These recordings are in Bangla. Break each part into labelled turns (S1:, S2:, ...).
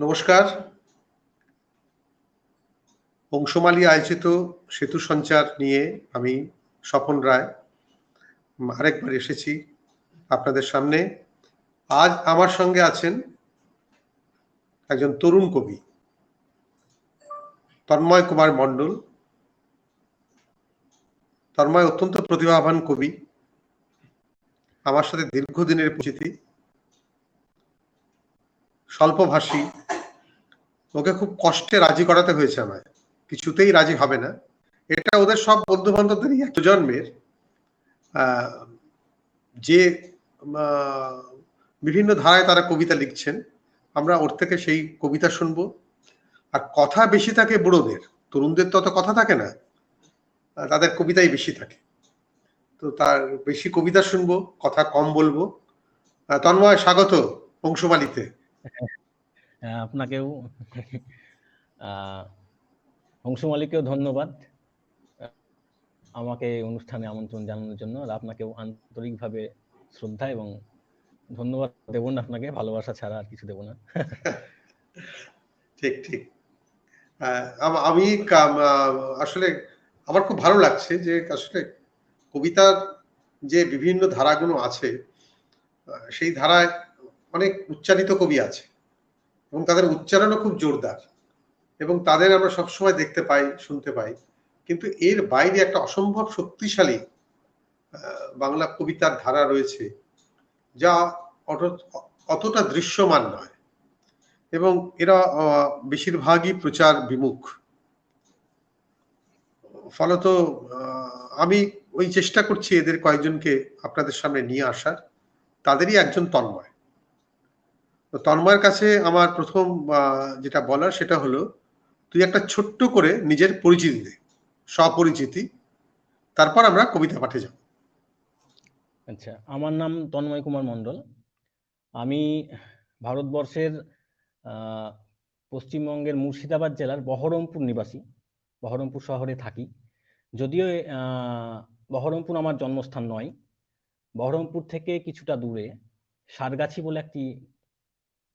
S1: নমস্কার। বংশমালী আয়োজিত সেতু সঞ্চার নিয়ে আমি স্বপন রায় আরেকবার এসেছি আপনাদের সামনে। আজ আমার সঙ্গে আছেন একজন তরুণ কবি তন্ময় কুমার মণ্ডল। তন্ময় অত্যন্ত প্রতিভাবান কবি, আমার সাথে দীর্ঘদিনের পরিচিতি, স্বল্পভাষী। ওকে খুব কষ্টে রাজি করাতে হয়েছে আমায়, কিছুতেই রাজি হবে না। এটা ওদের সব বন্ধু বান্ধবদেরই এক জন্মের যে বিভিন্ন ধারায় তারা কবিতা লিখছেন, আমরা ওর থেকে সেই কবিতা শুনবো। আর কথা বেশি থাকে বুড়োদের, তরুণদের তো অত কথা থাকে না, তাদের কবিতাই বেশি থাকে। তো তার বেশি কবিতা শুনবো, কথা কম বলবো। তন্ময়, স্বাগত বংশমালীতে।
S2: আপনাকেও বংশমালীকেও ধন্যবাদ আমাকে অনুষ্ঠানে আমন্ত্রণ জানানোর জন্য। আর আপনাকেও আন্তরিকভাবে শ্রদ্ধা এবং ধন্যবাদ দেব না, আপনাকে ভালোবাসা ছাড়া আর কিছু দেব না।
S1: ঠিক ঠিক। আমি আসলে আমার খুব ভালো লাগছে যে আসলে কবিতার যে বিভিন্ন ধারাগুলো আছে, সেই ধারায় অনেক উচ্চারিত কবি আছে এবং তাদের উচ্চারণও খুব জোরদার, এবং তাদের আমরা সবসময় দেখতে পাই, শুনতে পাই। কিন্তু এর বাইরে একটা অসম্ভব শক্তিশালী বাংলা কবিতার ধারা রয়েছে, যা অতটা দৃশ্যমান নয়, এবং এরা বেশিরভাগই প্রচার বিমুখ। ফলত আমি ওই চেষ্টা করছি এদের কয়েকজনকে আপনাদের সামনে নিয়ে আসার। তাদেরই একজন তন্ময়। তো তন্ময়ের কাছে আমার প্রথম যেটা বলার সেটা হলো, তুই একটা ছোট্ট করে নিজের পরিচিতি দে, স্বপরিচিতি, তারপর আমরা কবিতা পাঠে যাব।
S2: আচ্ছা, আমার নাম তন্ময় কুমার মণ্ডল। আমি ভারতবর্ষের পশ্চিমবঙ্গের মুর্শিদাবাদ জেলার বহরমপুর নিবাসী। বহরমপুর শহরে থাকি, যদিও বহরমপুর আমার জন্মস্থান নয়। বহরমপুর থেকে কিছুটা দূরে সারগাছি বলে একটি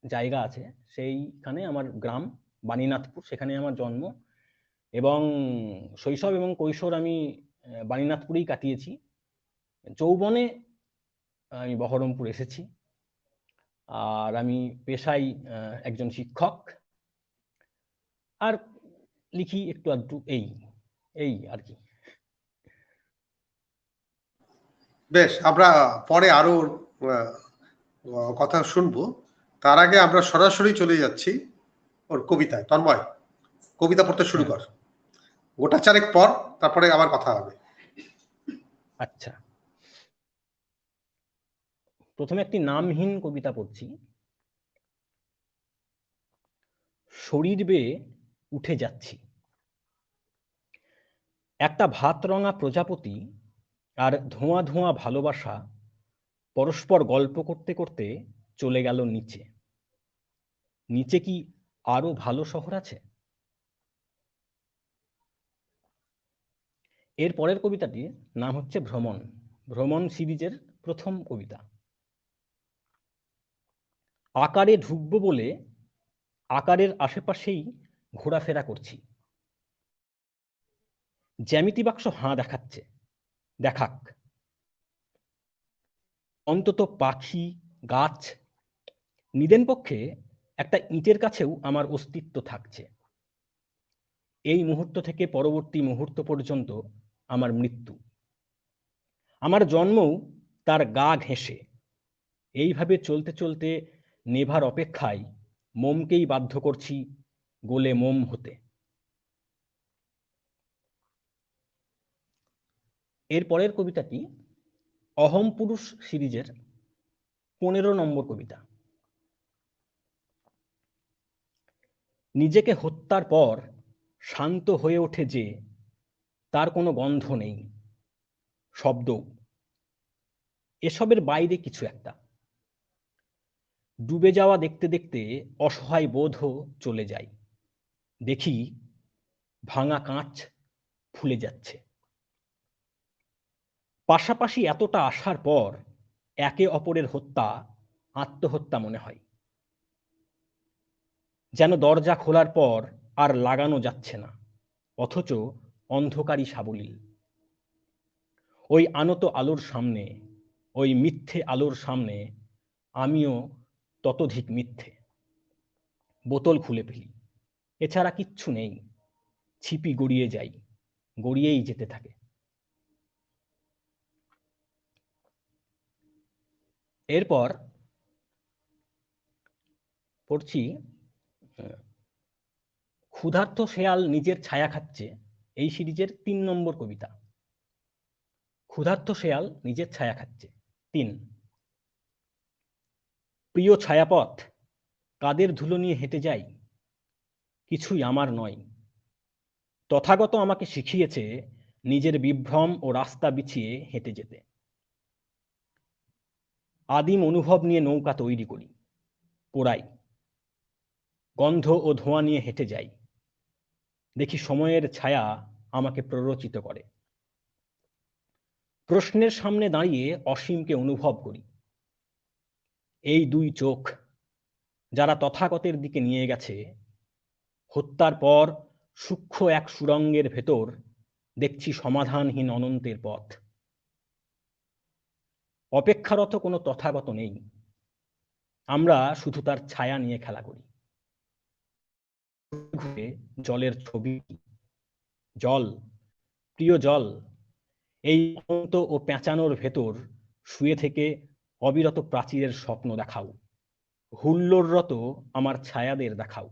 S2: জায়গা আছে, সেইখানে আমার গ্রাম বাণীনাথপুর, সেখানে আমার জন্ম। এবং শৈশব এবং কৈশোর আমি বাণীনাথপুরেই কাটিয়েছি। যৌবনে আমি বহরমপুর এসেছি। আর আমি পেশায় একজন শিক্ষক, আর লিখি একটু আধটু, এই এই আর কি।
S1: বেশ, আমরা পরে আরো কথা শুনবো। তার আগে আমরা সরাসরি চলে যাচ্ছি ওর কবিতায়। তন্ময়, কবিতা পড়তে শুরু কর। গোটা চারেক পর, তারপরে আবার কথা হবে।
S2: আচ্ছা, প্রথমে একটি নামহীন কবিতা পড়ছি। শরীর বেয়ে উঠে যাচ্ছি, একটা ভাত রঙা প্রজাপতি আর ধোঁয়া ধোঁয়া ভালোবাসা পরস্পর গল্প করতে করতে চলে গেল নিচে। নিচে কি আরো ভালো শহর আছে? এর পরের কবিতাটির নাম হচ্ছে ভ্রমণ। ভ্রমণ সিরিজের প্রথম কবিতা। আকারে ঢুকবো বলে আকারের আশেপাশেই ঘোরাফেরা করছি। জ্যামিতি বাক্স হাঁ দেখাচ্ছে, দেখাক। অন্তত পাখি, গাছ, নিদেন পক্ষে একটা ইটের কাছেও আমার অস্তিত্ব থাকছে। এই মুহূর্ত থেকে পরবর্তী মুহূর্ত পর্যন্ত আমার মৃত্যু, আমার জন্মও তার গা ঘেঁষে। এইভাবে চলতে চলতে নেভার অপেক্ষায় মোমকেই বাধ্য করছি গোলে মোম হতে। এর পরের কবিতাটি অহম পুরুষ সিরিজের 15 নম্বর কবিতা। নিজেকে হত্যার পর শান্ত হয়ে ওঠে যে, তার কোনো গন্ধ নেই, শব্দ। এসবের বাইরে কিছু একটা। ডুবে যাওয়া দেখতে দেখতে অসহায় বোধও চলে যায়। দেখি ভাঙা কাঁচ ফুলে যাচ্ছে। পাশাপাশি এতটা আসার পর একে অপরের হত্যা আত্মহত্যা মনে হয়। যেন দরজা খোলার পর আর লাগানো যাচ্ছে না, অথচ অন্ধকারই সাবলীল। ওই আনত আলোর সামনে, ওই মিথ্যে আলোর সামনে আমিও ততোধিক মিথ্যে। বোতল খুলে ফেলি, এছাড়া কিচ্ছু নেই। ছিপি গড়িয়ে যাই, গড়িয়েই যেতে থাকে। এরপর পড়ছি ক্ষুধার্ত শেয়াল নিজের ছায়া খাচ্ছে, এই সিরিজের ৩ নম্বর কবিতা। ক্ষুধার্ত শেয়াল নিজের ছায়া খাচ্ছে। ৩। প্রিয় ছায়াপথ, কাদের ধুলো নিয়ে হেঁটে যাই, কিছুই আমার নয়। তথাগত আমাকে শিখিয়েছে নিজের বিভ্রম ও রাস্তা বিছিয়ে হেঁটে যেতে। আদিম অনুভব নিয়ে নৌকা তৈরি করি, পোড়াই, গন্ধ ও ধোঁয়া নিয়ে হেঁটে যাই। দেখি সময়ের ছায়া আমাকে প্ররোচিত করে। প্রশ্নের সামনে দাঁড়িয়ে অসীমকে অনুভব করি। এই ২ চোখ যারা তথাগতের দিকে নিয়ে গেছে, হত্যার পর সূক্ষ্ম এক সুড়ঙ্গের ভেতর দেখছি সমাধানহীন অনন্তের পথ। অপেক্ষারত কোনো তথাগত নেই, আমরা শুধু তার ছায়া নিয়ে খেলা করি। ঘুরে জলের ছবি, জল, প্রিয় জল, এই অনন্ত ও পেঁচানোর ভেতর শুয়ে থেকে অবিরত প্রাচীরের স্বপ্ন দেখাও। হুল্লোড়রত আমার ছায়াদের দেখাও।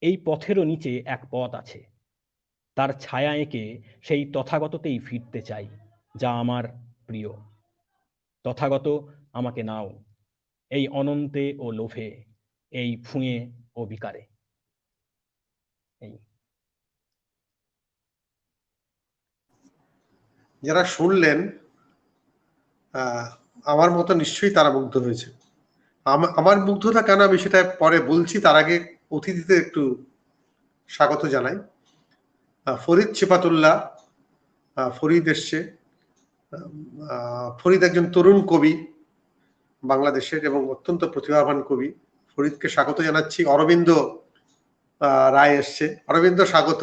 S2: এই পথেরও নিচে এক পথ আছে, তার ছায়া এঁকে সেই তথাগততেই ফিরতে চাই, যা আমার প্রিয়। তথাগত আমাকে নাও, এই অনন্তে ও লোভে, এই ফুঁয়ে ও বিকারে। এই
S1: যারা শুনলেন আমার মতো নিশ্চয়ই তারা মুগ্ধ হয়েছে। আমার মুগ্ধতা কেন আমি সেটা পরে বলছি, তার আগে অতিথিদের একটু স্বাগত জানাই। ফরিদ সিফাতুল্লাহ, ফরিদ এসছে। ফরিদ একজন তরুণ কবি বাংলাদেশের এবং অত্যন্ত প্রতিভাবান কবি। ফরিদকে স্বাগত জানাচ্ছি। অরবিন্দ রায় এসছে, অরবিন্দ স্বাগত।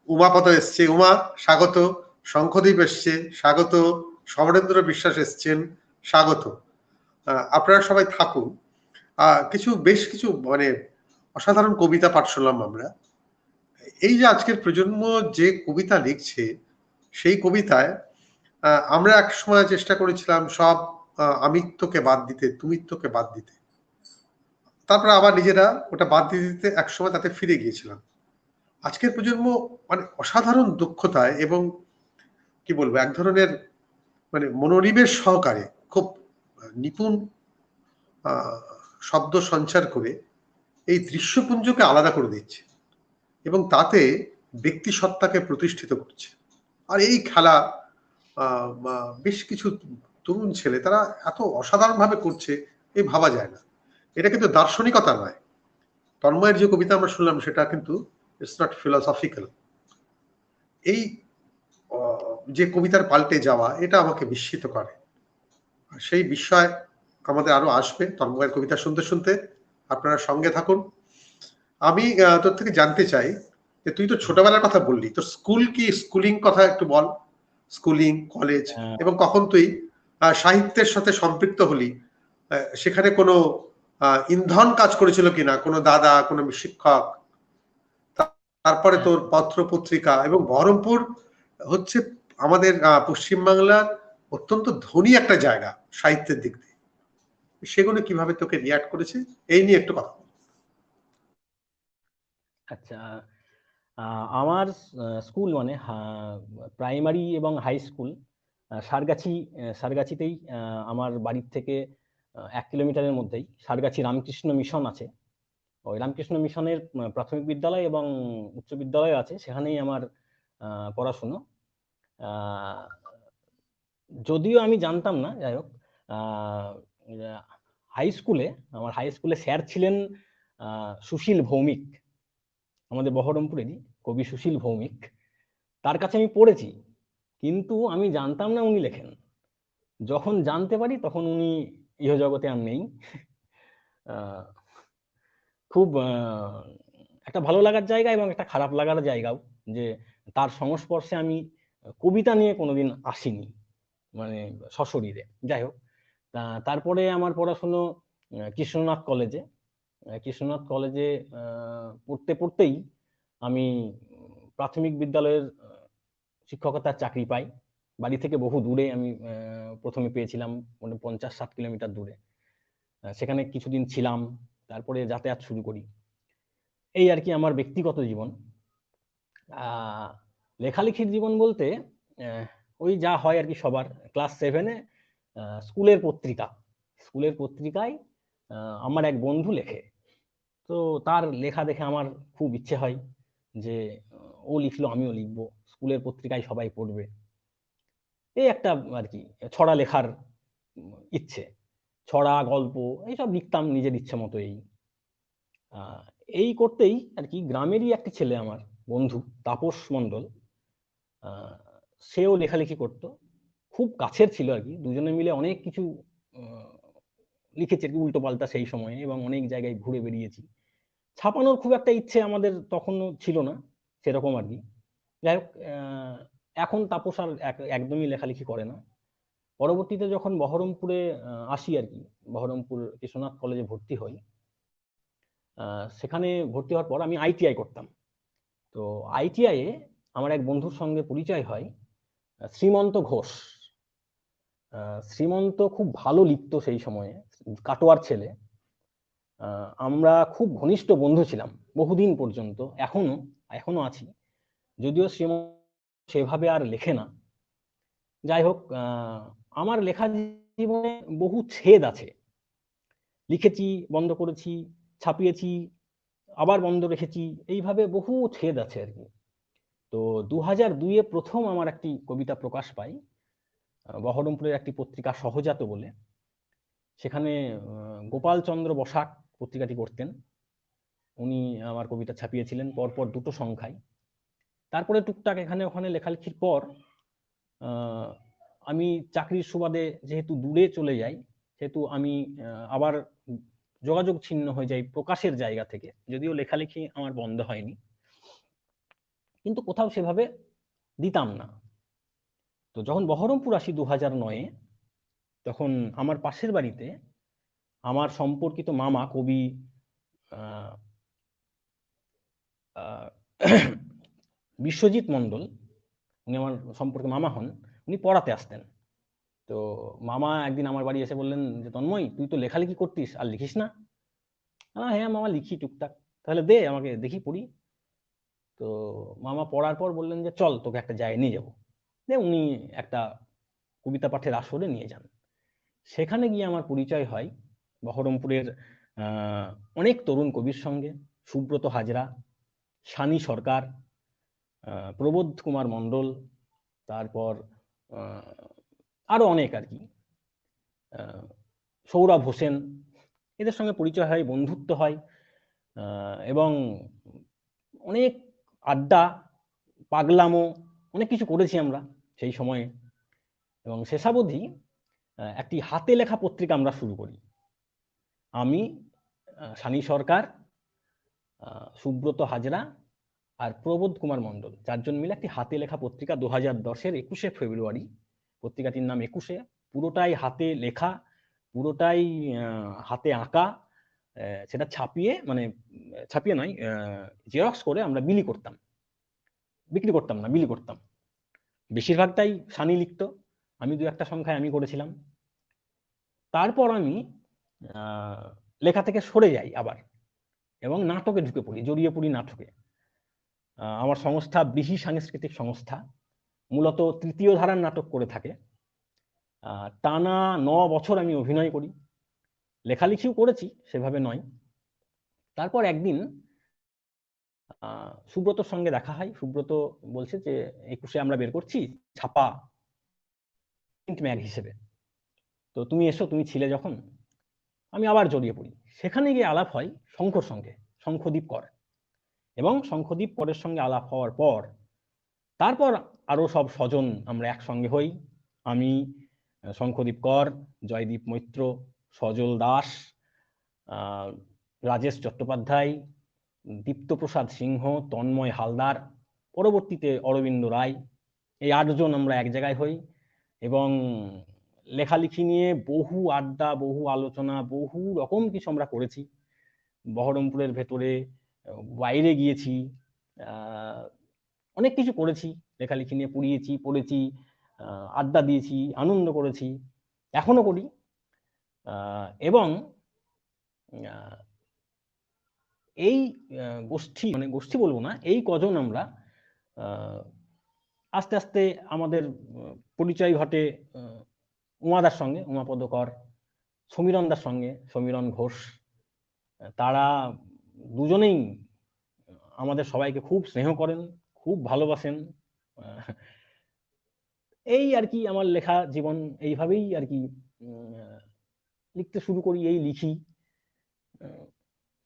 S1: উমাপদ এসছে, উমা স্বাগত। শঙ্খদীপ এসছে, স্বাগত। সমরেন্দ্র বিশ্বাস এসছেন, স্বাগত। আপনারা সবাই থাকুন। বেশ কিছু মানে অসাধারণ কবিতা পাঠ শুনলাম আমরা। এই যে আজকের প্রজন্ম যে কবিতা লিখছে, সেই কবিতায় আমরা এক সময় চেষ্টা করেছিলাম সব আমিত্বকে বাদ দিতে, তুমিত্বকে বাদ দিতে। তারপরে আবার নিজেরা ওটা বাদ দিতে দিতে একসময় তাতে ফিরে গিয়েছিলাম। আজকের প্রজন্ম মানে অসাধারণ দক্ষতায় এবং কি বলবো, এক ধরনের মানে মনোনিবেশ সহকারে খুব নিপুণ শব্দ সঞ্চার করে এই দৃশ্যপুঞ্জকে আলাদা করে দিচ্ছে এবং তাতে ব্যক্তি সত্তাকে প্রতিষ্ঠিত করছে। আর এই খেলা বেশ কিছু তরুণ ছেলে তারা এত অসাধারণ ভাবে করছে, এই ভাবা যায় না। এটা কিন্তু দার্শনিকতা নয়। তন্ময়ের যে কবিতা আমরা শুনলাম সেটা কিন্তু ইটস নট ফিলসফিক্যাল। এই যে কবিতার পাল্টে যাওয়া, এটা আমাকে বিস্মিত করে। সেই বিষয় আমাদের আরো আসবে তন্ময়ের কবিতা শুনতে শুনতে। আপনারা সঙ্গে থাকুন। আমি তোর থেকে জানতে চাই যে তুই তো ছোটবেলার কথা বললি, তোর স্কুল কি, স্কুলিং কথা একটু বল। স্কুলিং, কলেজ এবং কখন তুই সাহিত্যের সাথে সম্পৃক্ত হলি, সেখানে কোনো ইন্ধন কাজ করেছিল কিনা, কোনো দাদা, কোনো শিক্ষক, তারপরে তোর পত্র পত্রিকা। এবং বহরমপুর হচ্ছে আমাদের পশ্চিমবাংলার অত্যন্ত ধনী একটা জায়গা সাহিত্যের দিক দিয়ে। সেগুলো কিভাবে তোকে রিয়াক্ট করেছে, এই নিয়ে একটু কথা বল।
S2: আচ্ছা, আমার স্কুল মানে প্রাইমারি এবং হাই স্কুল সারগাছিতেই। আমার বাড়ির থেকে 1 কিলোমিটারের মধ্যেই সারগাছি রামকৃষ্ণ মিশন আছে। ওই রামকৃষ্ণ মিশনের প্রাথমিক বিদ্যালয় এবং উচ্চ বিদ্যালয় আছে, সেখানেই আমার পড়াশুনো। যদিও আমি জানতাম না, যাই হোক, আমার হাই স্কুলে স্যার ছিলেন সুশীল ভৌমিক, আমাদের বহরমপুরেরই কবি সুশীল ভৌমিক। তার কাছে আমি পড়েছি, কিন্তু আমি জানতাম না উনি লেখেন। যখন জানতে পারি তখন উনি ইহজগতে আর নেই। খুব একটা ভালো লাগার জায়গা এবং একটা খারাপ লাগার জায়গাও, যে তার সংস্পর্শে আমি কবিতা নিয়ে কোনোদিন আসিনি, মানে সশরীরে। যাই হোক, তারপরে আমার পড়াশুনো কৃষ্ণনাথ কলেজে। কৃষ্ণনাথ কলেজে পড়তে পড়তেই আমি প্রাথমিক বিদ্যালয়ের শিক্ষকতার চাকরি পাই। বাড়ি থেকে বহু দূরে আমি প্রথমে পেয়েছিলাম, মানে 50-60 কিলোমিটার দূরে। সেখানে কিছুদিন ছিলাম, তারপরে যাতায়াত শুরু করি। এই আর কি আমার ব্যক্তিগত জীবন। লেখালেখির জীবন বলতে ওই যা হয় আর কি সবার। ক্লাস 7-এ স্কুলের পত্রিকায় আমার এক বন্ধু লেখে। তো তার লেখা দেখে আমার খুব ইচ্ছে হয় যে ও লিখলো আমিও লিখবো, স্কুলের পত্রিকায় সবাই পড়বে। এই একটা আর কি ছড়া লেখার ইচ্ছে। ছড়া, গল্প এইসব লিখতাম নিজের ইচ্ছে মতো। আহ, এই করতেই আর কি গ্রামেরই একটি ছেলে, আমার বন্ধু তাপস মণ্ডল, আহ, সেও লেখালেখি করতো। খুব কাছের ছিল আর কি, দুজনে মিলে অনেক কিছু আহ, লিখেছে আর কি উল্টো পাল্টা সেই সময়ে, এবং অনেক জায়গায় ঘুরে বেরিয়েছি। ছাপানোর খুব একটা ইচ্ছে আমাদের তখনও ছিল না সেরকম আর কি। যাই হোক, এখন তাপস আর একদমই লেখালেখি করে না। পরবর্তীতে যখন বহরমপুরে আসি আর কি, বহরমপুর কৃষ্ণনাথ কলেজে ভর্তি হই। সেখানে ভর্তি হওয়ার পর আমি আইটিআই করতাম। তো আইটিআই এ আমার এক বন্ধুর সঙ্গে পরিচয় হয়, শ্রীমন্ত ঘোষ। শ্রীমন্ত খুব ভালো লিখতো সেই সময়ে, কাটোয়ার ছেলে। আমরা খুব ঘনিষ্ঠ বন্ধু ছিলাম বহুদিন পর্যন্ত, এখনো আছি। যদিও শ্রীমন্ত সেভাবে আর লেখে না। যাই হোক, আমার লেখা জীবনে বহু ছেদ আছে। লিখেছি, বন্ধ করেছি, ছাপিয়েছি, আবার বন্ধ রেখেছি, এইভাবে বহু ছেদ আছে আর কি। তো 2002-এ প্রথম আমার একটি কবিতা প্রকাশ পায় বহরমপুরের একটি পত্রিকা সহজাত বলে। সেখানে গোপাল চন্দ্র বসাক পত্রিকাটি করতেন, উনি আমার কবিতা ছাপিয়েছিলেন পরপর 2টো সংখ্যায়। তারপরে টুকটাক এখানে ওখানে লেখালেখির পর আমি চাকরির সুবাদে যেহেতু দূরে চলে যাই, সেহেতু আমি আবার যোগাযোগ ছিন্ন হয়ে যাই প্রকাশের জায়গা থেকে। যদিও লেখালেখি আমার বন্ধ হয়নি, কিন্তু কোথাও সেভাবে দিতাম না। তো যখন বহরমপুর আসি 2009-এ, তখন আমার পাশের বাড়িতে আমার সম্পর্কিত মামা কবি আহ, আহ, বিশ্বজিৎ মণ্ডল, উনি আমার সম্পর্কে মামা হন, উনি পড়াতে আসতেন। তো মামা একদিন আমার বাড়ি এসে বললেন যে, তন্ময় তুই তো লেখালেখি করতিস, আর লিখিস না? হ্যাঁ মামা, লিখি টুকটাক। তাহলে দে আমাকে দেখি, পড়ি। তো মামা পড়ার পর বললেন যে চল তোকে একটা জায়গায় নিয়ে যাবো। উনি একটা কবিতা পাঠের আসরে নিয়ে যান। সেখানে গিয়ে আমার পরিচয় হয় বহরমপুরের অনেক তরুণ কবির সঙ্গে। সুব্রত হাজরা, সানি সরকার, প্রবোধ কুমার মণ্ডল, তারপর আরো অনেক আর কি, সৌরভ হোসেন, এদের সঙ্গে পরিচয় হয়, বন্ধুত্ব হয়, এবং অনেক আড্ডা, পাগলামো, অনেক কিছু করেছি আমরা সেই সময়ে। এবং শেষাবধি একটি হাতে লেখা পত্রিকা আমরা শুরু করি। আমি, সানি সরকার, সুব্রত হাজরা আর প্রবোধ কুমার মণ্ডল, 4জন মিলে একটি হাতে লেখা পত্রিকা 2010-এর 21শে ফেব্রুয়ারি। পত্রিকাটির নাম 21শে। পুরোটাই হাতে লেখা, পুরোটাই হাতে আঁকা। সেটা ছাপিয়ে, মানে ছাপিয়ে নয়, জেরক্স করে আমরা বিক্রি করতাম না, বিলি করতাম। বেশিরভাগটাই সানি লিখতো, আমি 2-1টা সংখ্যায় আমি করেছিলাম। তারপর আমি লেখা থেকে সরে যাই আবার, এবং নাটকে ঢুকে পড়ি, জড়িয়ে পড়ি নাটকে। আমার সংস্থা বৃহি সাংস্কৃতিক সংস্থা, মূলত 3য় ধারার নাটক করে থাকে। টানা 9 বছর আমি অভিনয় করি, লেখালেখিও করেছি সেভাবে নয়। তারপর একদিন সুব্রতর সঙ্গে দেখা হয়। সুব্রত বলছে যে 21শে আমরা বের করছি ছাপা প্রিন্ট ম্যাগ হিসেবে, তো তুমি এসো, তুমি ছিলে যখন। আমি আবার জড়িয়ে পড়ি। সেখানে গিয়ে আলাপ হয় শঙ্কর সঙ্গে, শঙ্খদীপ কর। এবং শঙ্খদীপ করের সঙ্গে আলাপ হওয়ার পর তারপর আরো সব স্বজন আমরা একসঙ্গে হই। আমি, শঙ্খদীপ কর, জয়দীপ মৈত্র, সজল দাস, রাজেশ চট্টোপাধ্যায়, দীপ্তপ্রসাদ সিংহ, তন্ময় হালদার, পরবর্তীতে অরবিন্দ রায়, এই 8 জন আমরা এক জায়গায় হই এবং লেখালেখি নিয়ে বহু আড্ডা, বহু আলোচনা, বহু রকম কিছু আমরা করেছি। বহরমপুরের ভেতরে, বাইরে গিয়েছি, অনেক কিছু করেছি, লেখালেখি নিয়ে পড়িয়েছি, পড়েছি, আড্ডা দিয়েছি, আনন্দ করেছি, এখনো করি। এবং এই গোষ্ঠী, মানে গোষ্ঠী বলবো না, এই কজন আমরা আস্তে আস্তে আমাদের পরিচয় ঘটে উমাদার সঙ্গে, উমাপদ কর, সমীরণদার সঙ্গে, সমীরণ ঘোষ। তারা দুজনেই আমাদের সবাইকে খুব স্নেহ করেন, খুব ভালোবাসেন। এই আর কি আমার লেখা জীবন, এইভাবেই আর কি লিখতে শুরু করি, এই লিখি,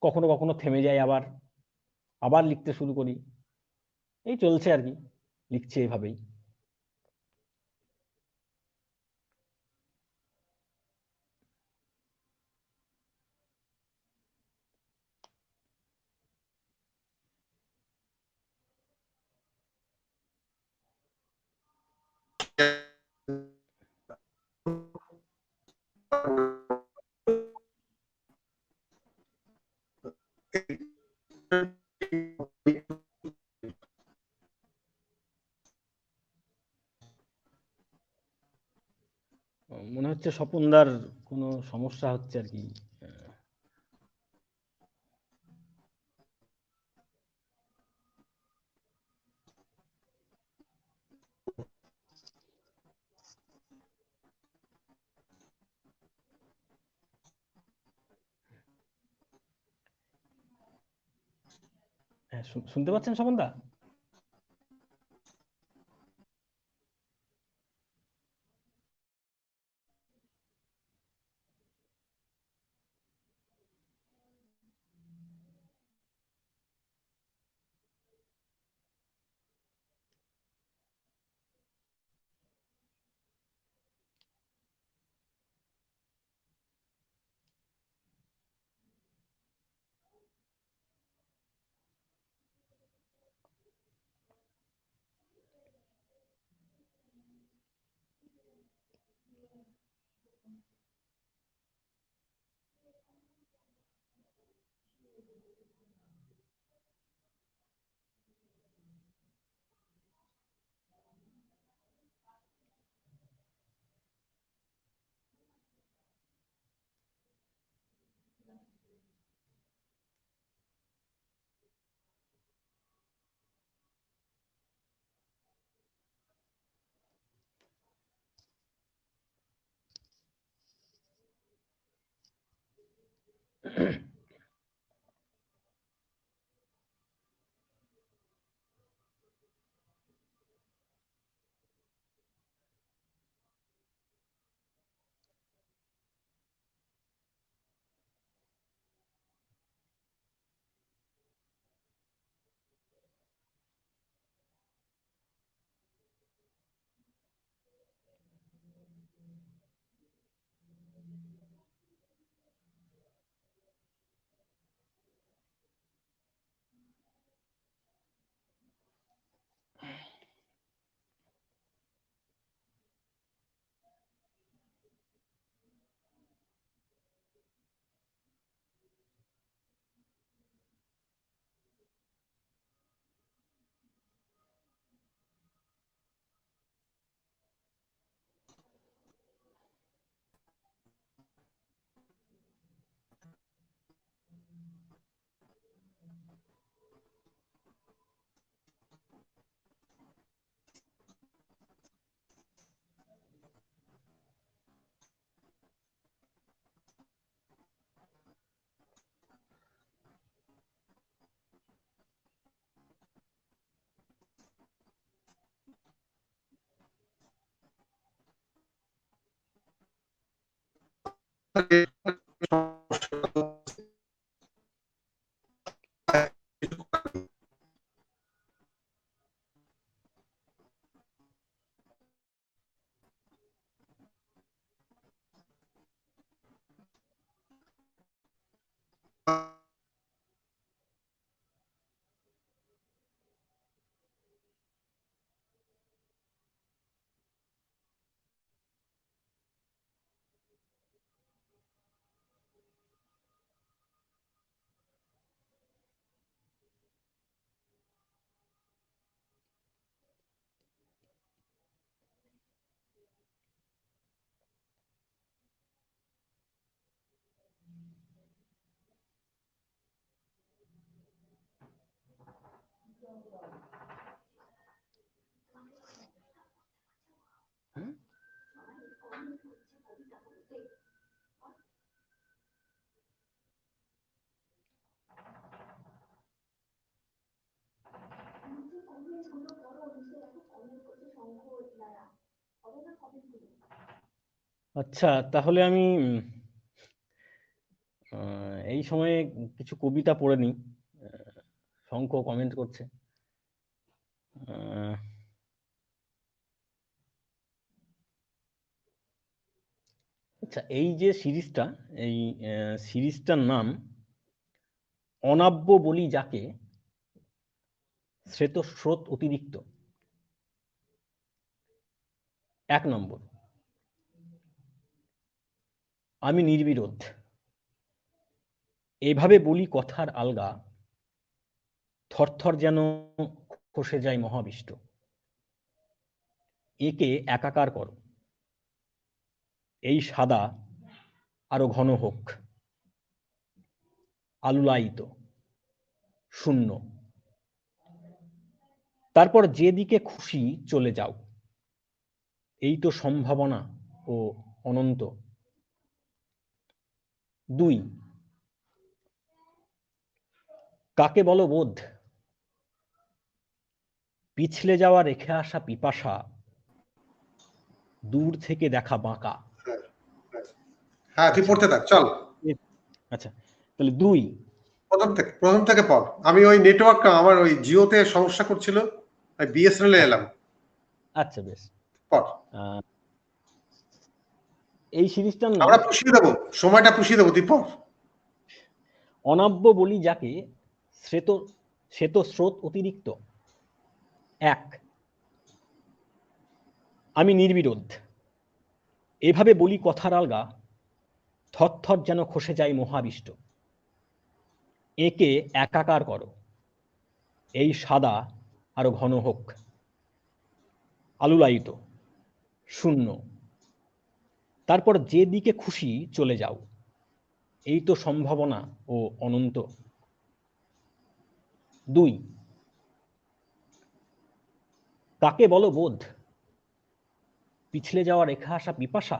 S2: কখনো কখনো থেমে যায়, আবার আবার লিখতে শুরু করি, এই চলছে আর কি, লিখছি এইভাবেই। মনে হচ্ছে স্বপনদার কোনো সমস্যা হচ্ছে আর কি। হ্যাঁ, শুনতে পাচ্ছেন স্বপনদা? আচ্ছা, তাহলে আমি এই সময়ে কিছু কবিতা পড়ে নিই। শঙ্খ কমেন্ট করছে। আচ্ছা, এই যে সিরিজটা, এই সিরিজটার নাম অনাব্য বলি যাকে স্রোত অতিরিক্ত। 1 নম্বর, আমি নির্বিরোধ, এভাবে বলি কথার আলগা, থরথর যেন খসে যায় মহাবিষ্ট। একে একাকার করো, এই সাদা আরো ঘন হোক, আলুলায়িত, শূন্য। তারপর যেদিকে খুশি চলে যাও, এই তো সম্ভাবনা ও অনন্ত। 2, কাকে বলো বোধ, পিছলে যাওয়া রেখে আসা পিপাসা, দূর থেকে দেখা বাঁকা।
S1: হ্যাঁ, তুই পড়তে থাক, চল।
S2: আচ্ছা, তাহলে 2,
S1: প্রথম থেকে পড়। আমি ওই নেটওয়ার্ক আমার ওই জিওতে সমস্যা করছিল, বিএসএনএল এ এলাম।
S2: আচ্ছা, বেশ।
S1: পড়।
S2: এই সিরিজটার নাম
S1: আমরা পুষিয়ে দেবো, সময়টা পুষিয়ে দেবো, তুই পড়।
S2: অনাব্য বলি যাকে শ্বেত স্রোত অতিরিক্ত। 1, আমি নির্বিরোধ, এভাবে বলি কথার আলগা, থরথর যেন খসে যায় মহাবিষ্ট। একে একাকার করো, এই সাদা আরো ঘন হোক, আলুলায়িত, শূন্য। তারপর যেদিকে খুশি চলে যাও, এই তো সম্ভাবনা ও অনন্ত। 2, কাকে বলো বোধ, পিছলে যাওয়া রেখা আসা পিপাসা,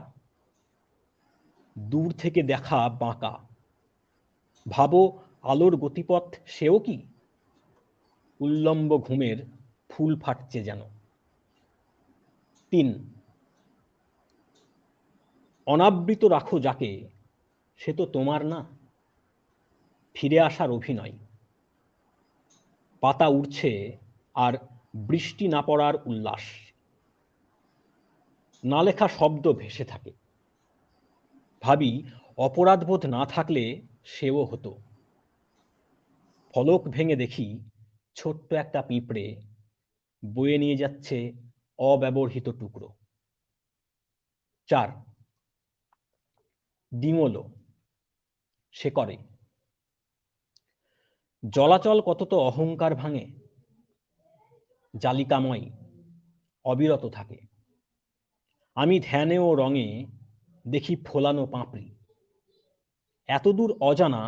S2: দূর থেকে দেখা বাঁকা। ভাবো আলোর গতিপথ সেও কি, উল্লম্ব ঘুমের ফুল ফাটছে যেন। 3, অনাবৃত রাখো যাকে, সে তো তোমার না, ফিরে আসার অভিনয়। পাতা উড়ছে আর বৃষ্টি না পড়ার উল্লাস, না লেখা শব্দ ভেসে থাকে। ভাবি অপরাধবোধ না থাকলে সেও হতো। ফলক ভেঙে দেখি ছোট্ট একটা পিঁপড়ে বয়ে নিয়ে যাচ্ছে অব্যবহৃত টুকরো। 4, ডিঙোলো সে করে, জলাচল কত তো অহংকার ভাঙে, জালিকাময় অবিরত থাকে। আমি ধ্যানে ও রঙে দেখি ফোলানো পাপড়ি, এতদূর অজানা,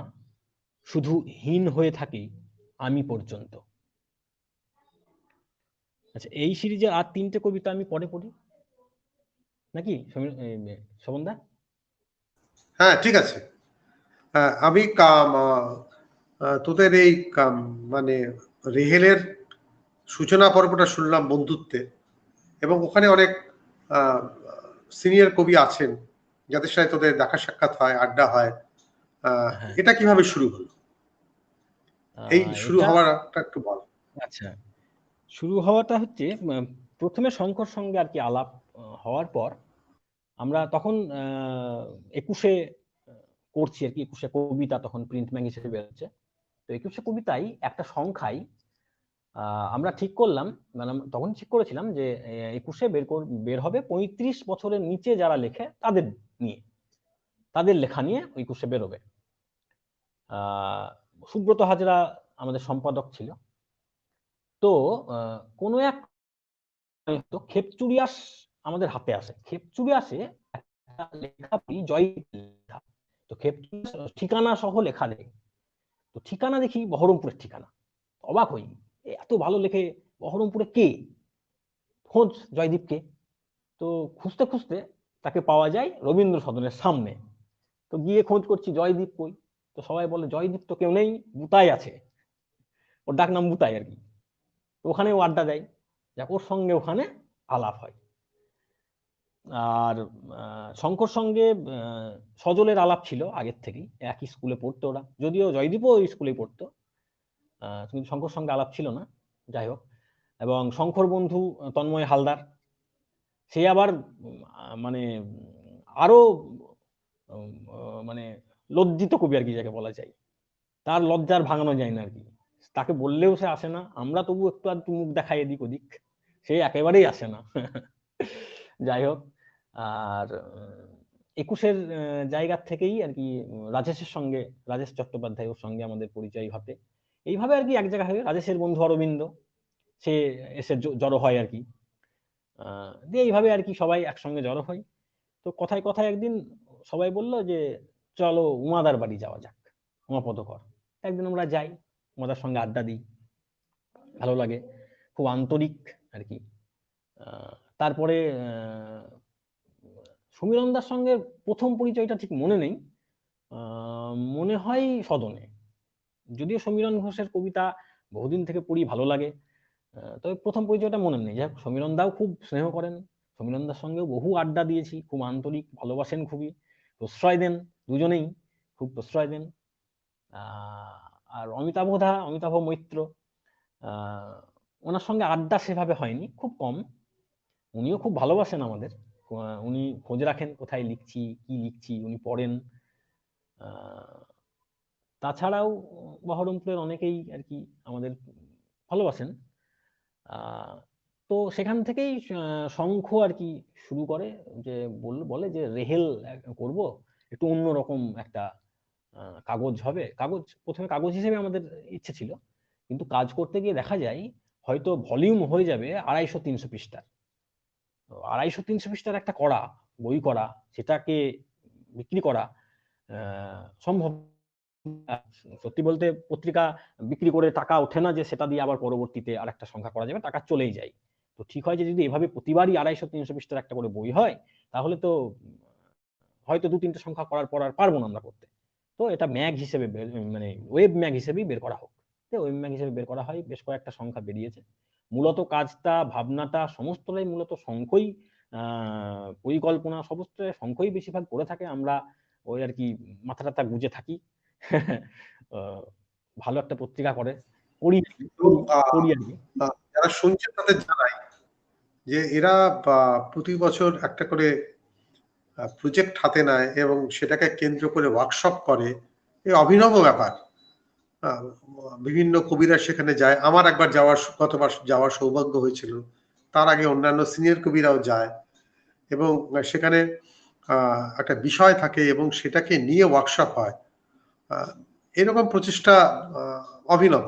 S2: শুধু হীন হয়ে থাকি আমি পর্যন্ত। আচ্ছা, এই সিরিজের আর 3টে কবিতা আমি পরে পড়ি নাকি শোভনদা?
S1: হ্যাঁ, ঠিক আছে। আমি তোদের এই মানে রেহেলের সূচনা পর্বটা শুনলাম বন্ধুত্বে, এবং ওখানে অনেক সিনিয়র কবি আছেন যাদের সাথে তোদের দেখা সাক্ষাৎ হয়, আড্ডা হয়।
S2: হ্যাঁ,
S1: এটা কিভাবে শুরু হলো? এই শুরু
S2: এটা
S1: হওয়াটা একটু বল।
S2: আচ্ছা, শুরু হওয়াটা হচ্ছে প্রথমে শঙ্কর সঙ্গে আর কি আলাপ হওয়ার পর আমরা তখন 21-এ করছি আর কি। 21-এ কবিতা তখন প্রিন্ট ম্যাগাজিনে বেরোচ্ছে। তো 21-এ কবিতায় একটা সংখ্যায় আমরা ঠিক করলাম, মানে তখন ঠিক করেছিলাম যে 21-এ বের হবে 35 বছরের নিচে যারা লেখে তাদের নিয়ে, তাদের লেখা নিয়ে 21-এ বেরোবে। সুব্রত হাজরা আমাদের সম্পাদক ছিল। তো কোনো এক তো খেপচুরিয়াস আমাদের হাতে আসে। খেপচুরিয়াসে একটা লেখা পাই, জয় লেখা। তো ঠিকানা সহ লেখা দেয়। তো ঠিকানা দেখি বহরমপুরের ঠিকানা, অবাক হই, এত ভালো লেখে, বহরমপুরে কে, খোঁজ জয়দীপকে। তো খুঁজতে খুঁজতে তাকে পাওয়া যায় রবীন্দ্র সদনের সামনে। তো গিয়ে খোঁজ করছি জয়দীপ কই, তো সবাই বলে জয়দীপ তো কেউ নেই, বুতাই আছে, ওর ডাক নাম বুতাই আর কি। তো ওখানে ও আড্ডা দেয়, যাক ওর সঙ্গে ওখানে আলাপ হয়। আর শঙ্কর সঙ্গে সজলের আলাপ ছিল আগের থেকেই, একই স্কুলে পড়তো ওরা, যদিও জয়দীপও ওই স্কুলেই পড়তো, কিন্তু শঙ্কর সঙ্গে আলাপ ছিল না, যাই হোক। এবং শঙ্কর বন্ধু তন্ময় হালদার, সে আবার মানে আরো মানে লজ্জিত কবি আর কি, যাকে বলা যায়, তার লজ্জার ভাঙানো যায় না আর কি। তাকে বললেও সে আসে না, আমরা তবু একটু আধটু মুখ দেখাই এদিক ওদিক, সে একেবারেই আসে না। যাই হোক। আর 21-এর জায়গা থেকেই আর কি রাজেশের সঙ্গে, রাজেশ চট্টোপাধ্যায় ওর সঙ্গে আমাদের পরিচয় ঘটে। এইভাবে আর কি এক জায়গা হয়ে রাজেশের বন্ধু অরবিন্দ, সে এসে জড়ো হয় আর কি। দিয়ে এইভাবে আর কি সবাই একসঙ্গে জড়ো হয়। তো কথায় কথায় একদিন সবাই বলল যে চলো উমাদার বাড়ি যাওয়া যাক, উমাপদ কর। একদিন আমরা যাই, উমাদার সঙ্গে আড্ডা দিই, ভালো লাগে, খুব আন্তরিক আর কি। তারপরে সমীরণদার সঙ্গে প্রথম পরিচয়টা ঠিক মনে নেই, মনে হয় সদনে। যদিও সমীরণ ঘোষের কবিতা বহুদিন থেকে পড়ি, ভালো লাগে, তবে প্রথম পরিচয়টা মনে নেই। যাই হোক, সমীরণ দাও খুব স্নেহ করেন, সমীরণ দার সঙ্গেও বহু আড্ডা দিয়েছি, খুব আন্তরিক, ভালোবাসেন খুবই, প্রশ্রয় দেন, দুজনেই খুব প্রশ্রয় দেন। আর অমিতাভ মৈত্র, ওনার সঙ্গে আড্ডা সেভাবে হয়নি, খুব কম। উনিও খুব ভালোবাসেন আমাদের, উনি খোঁজ রাখেন কোথায় লিখছি, কি লিখছি, উনি পড়েন। তাছাড়াও বহরমপুরের অনেকেই আর কি আমাদের ভালোবাসেন। তো সেখান থেকেই শঙ্খ আর কি শুরু করে, যে বলে যে রেহেল করব, একটু অন্যরকম একটা কাগজ হবে। প্রথমে কাগজ হিসেবে আমাদের ইচ্ছে ছিল, কিন্তু কাজ করতে গিয়ে দেখা যায় হয়তো ভলিউম হয়ে যাবে 250-300 পৃষ্ঠার। 250-300 পৃষ্ঠার একটা বই করা, সেটাকে বিক্রি করা সম্ভব। সত্যি বলতে পত্রিকা বিক্রি করে টাকা ওঠে না যে সেটা দিয়ে আবার পরবর্তীতে আর একটা সংখ্যা করা যাবে, টাকা চলেই যায়। তো ঠিক হয় যে যদি এভাবে প্রতিবারই 250-300 পৃষ্ঠার একটা করে বই হয়, তাহলে তো হয়তো 2-3টে সংখ্যা করার পর আর পারবো না আমরা করতে। তো এটা ম্যাগ হিসেবে, মানে ওয়েব ম্যাগ হিসেবেই বের করা হোক। ওয়েব ম্যাগ হিসেবে বের করা হয়, বেশ কয়েকটা সংখ্যা বেরিয়েছে। মূলত কাজটা, ভাবনাটা সমস্তটাই মূলত শঙ্খই, পরিকল্পনা সমস্ত শঙ্খই বেশিরভাগ করে থাকে। আমরা ওই আর কি মাথা টাথা গুঁজে থাকি। ভালো একটা পত্রিকা করে পড়ি আর কি।
S1: যারা শুনছে তাদের জানাই যে এরা প্রতি বছর একটা করে প্রজেক্ট হাতে নেয় এবং সেটাকে কেন্দ্র করে ওয়ার্কশপ করে, এই অভিনব ব্যাপার। বিভিন্ন কবিরা সেখানে যায়, আমার একবার গতবার যাওয়ার সৌভাগ্য হয়েছিল, তার আগে অন্যান্য সিনিয়র কবিরাও যায়, এবং সেখানে একটা বিষয় থাকে এবং সেটাকে নিয়ে ওয়ার্কশপ হয়। এরকম প্রচেষ্টা অভিনব,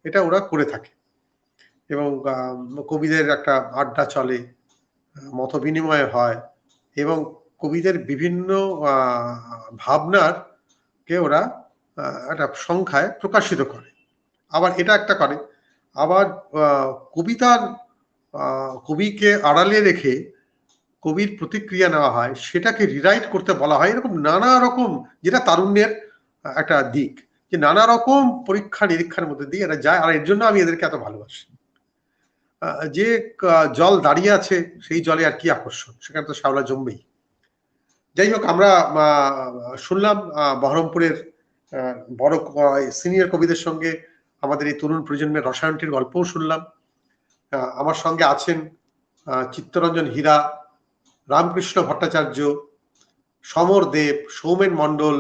S1: এটা ওরা করে থাকে। এবং কবিদের একটা আড্ডা চলে, মত বিনিময় হয়, এবং কবিদের বিভিন্ন ভাবনার কে ওরা একটা সংখ্যায় প্রকাশিত করে। আবার এটা একটা করে, আবার কবিতার কবিকে আড়ালে রেখে কবির প্রতিক্রিয়া নেওয়া হয়, সেটাকে রিরাইট করতে বলা হয়। এরকম নানা রকম, যেটা তারুণ্যের একটা দিক, যে নানা রকম পরীক্ষা নিরীক্ষার মধ্যে দিয়ে এরা যায়। আর এর জন্য আমি এদেরকে এত ভালোবাসি। যে জল দাঁড়িয়ে আছে সেই জলে আর কি আকর্ষণ, সেখানে তো শ্যাওলা জমবেই। যাই হোক, আমরা শুনলাম বহরমপুরের বড় সিনিয়র কবিদের সঙ্গে আমাদের এই তরুণ প্রজন্মের রসায়নটির গল্পও শুনলাম। আমার সঙ্গে আছেন চিত্তরঞ্জন হীরা, রামকৃষ্ণ ভট্টাচার্য, সমর দেব, সৌমেন মণ্ডল,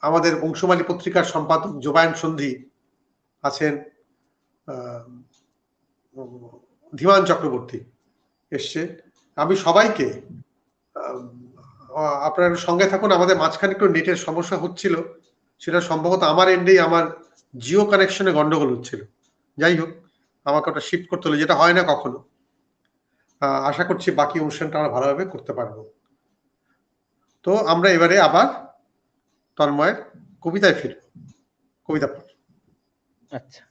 S1: আমাদের বংশমালী পত্রিকার সম্পাদক জোবায়ন সন্ধি আছেন, ধীমান চক্রবর্তী এসছে। আমি সবাইকে, আপনার সঙ্গে থাকুন। আমাদের মাঝখানে একটু নেটের সমস্যা হচ্ছিল, সেটা সম্ভবত আমার এন্ডেই, আমার জিও কানেকশনে গন্ডগোল হচ্ছিল। যাই হোক, আমাকে ওটা শিফট করতে হলো, যেটা হয় না কখনো। আশা করছি বাকি অনুষ্ঠানটা আমরা ভালোভাবে করতে পারবো। তো আমরা এবারে আবার তন্ময়ের কবিতায় ফিরব। কবিতা পড়।
S2: আচ্ছা,